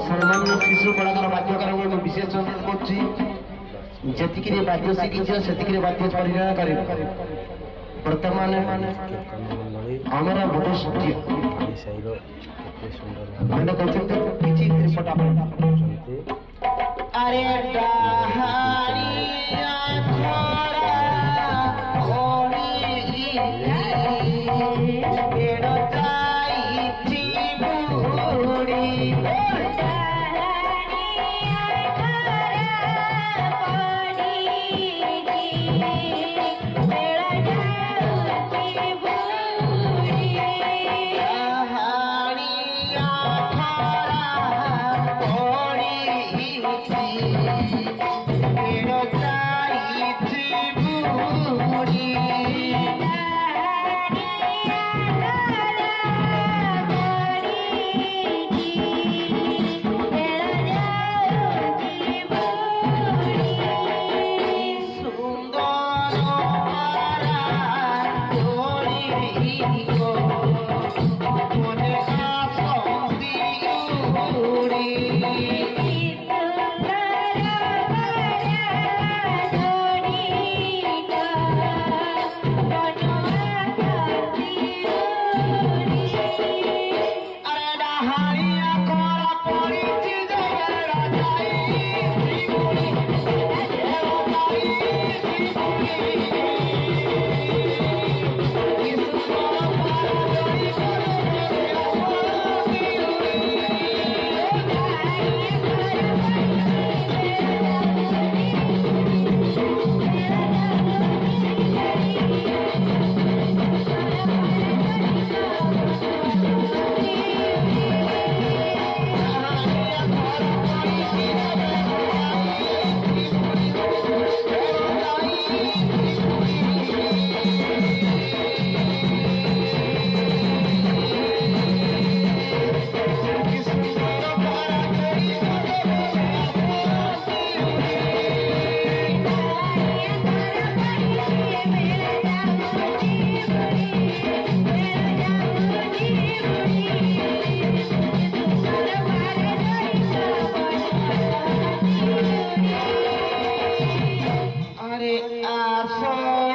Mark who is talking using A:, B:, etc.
A: सम्मान्य शिशु कलाकार बाध्यकार विशेष अनुरोध करछि जेतिकिरे बाध्य शिखिछ सेतिकिरे बाध्य परिणाम करिब वर्तमान हमरा बडस्टी मैंने कहते किछि रिपोर्ट आपण अरे डहारिया छोरा ओणी एड़ो जाईछि बुड़ी अरे आसो